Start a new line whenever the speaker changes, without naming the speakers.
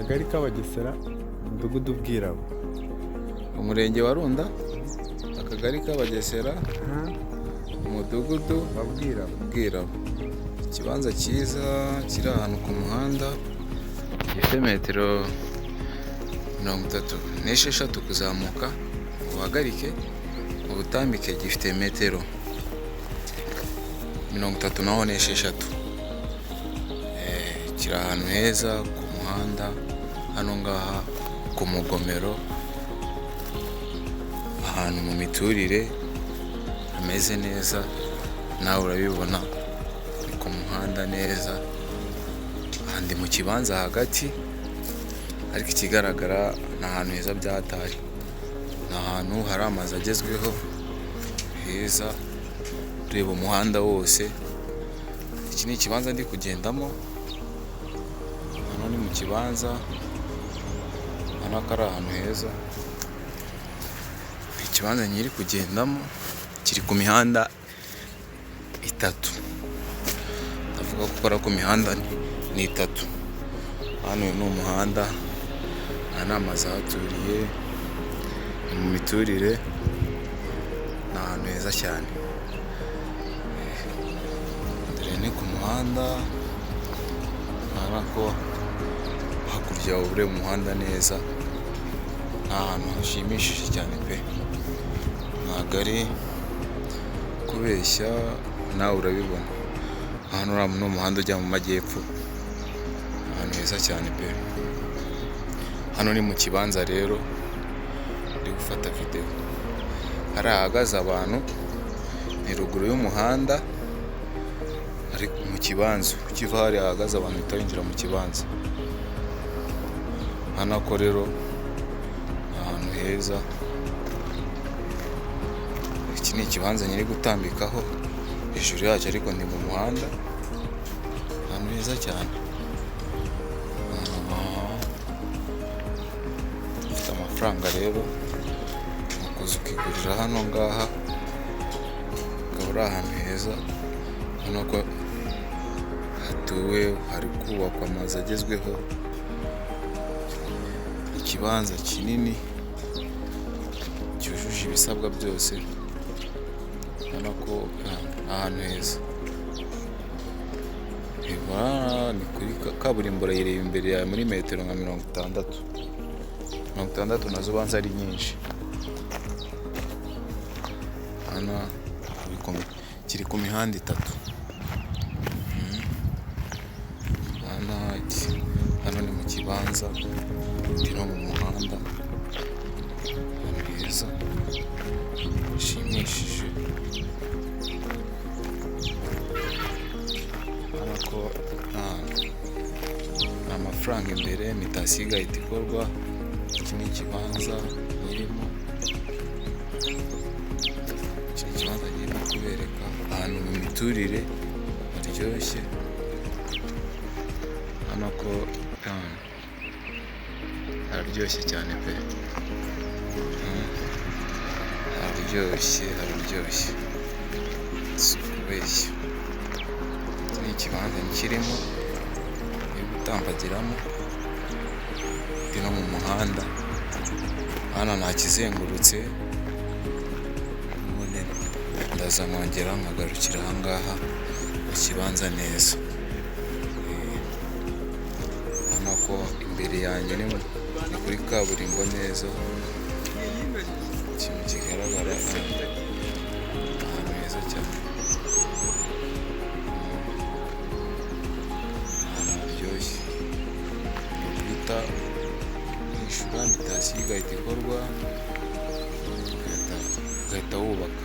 Akagari k'Abagesera, Umudugudu Bwirabo.
Umurenge wa Runda, Akagari k'Abagesera, Umudugudu Bwirabo. Ikibanza cyiza kiri ahantu ku muhanda, gifite metero 36 kuzamuka, ubuhagarike, ubutambike gifite metero 36. Kiri ahantu heza ku muhanda, hano ngaha ku Mugomero, ahantu mu miturire hameze neza, nawe urabibona, ni ku muhanda neza, ahandi mu kibanza hagati, ariko ikigaragara ni ahantu heza byatari, ni ahantu hari amazu agezweho heza, ureba umuhanda wose. Iki ni ikibanza ndi kugendamo, hano ni mu kibanza, hano ko ari ahantu heza. Ikibanza nyiri kugendamo kiri ku mihanda 3, ndavuga ko ukora ku mihanda ni 3. Hano ni umuhanda, aha ni amazu ahaturiye, ni mu miturire, ni ahantu heza cyane. Dore ni ku muhanda, urabona ko hakurya ureba umuhanda neza, ni ahantu hashimishije cyane pe, ntabwo ari kubeshya, nawe urabibona. Hano ni umuhanda ujya mu majyepfo, ahantu heza cyane pe. Hano ni mu kibanza rero, ndi gufata video. Hari ahagaze abantu, ni ruguru y'umuhanda, ari mu kibanza. Ukiva hari ahagaze abantu uhita winjira mu kibanza. Hano ko rero ni ahantu heza. Iki ni ikibanza nyiri gutambikaho hejuru yacyo, ariko ndi mu muhanda, ahantu heza cyane. Ufite amafaranga rero ukuza ukigurira hano ngaha, ukaba uri ahantu heza, ubona ko hatuwe, hari kubakwa amazu agezweho, ikibanza kinini cyujuje ibisabwa byose, ubona ko ahantu heza. Ni kuri kaburimbo, urayireba imbere yawe muri metero nka 60 nazo ubanza ari nyinshi. Hano kiri ku mihanda 3. Hano ni mu kibanza, no mu muhanda, ahantu heza hashimishije. Hano ko nta mafaranga imbere, imitasiyo igahita ikorwa. Iki ni ikibanza nyirimo, iki ni ikibanza nyirimo kubereka, ahantu mu miturire haryoshye. Hano ko hararyoshye cyane pe, hararyoshye, si ukubeshya. Iki ni ikibanza kirimo, uri gutambagiramo, ndi no mu muhanda. Hano nta kizengurutse, ndaza nkongera nkagarukira aha ngaha mu kibanza neza. Hano ko imbere yanjye ni kuri kaburimbo neza, ikintu kigaragara, ahantu heza cyane, ahantu haryoshye. Guhita wishyura, imitasiyo igahita ikorwa, ugahita wubaka.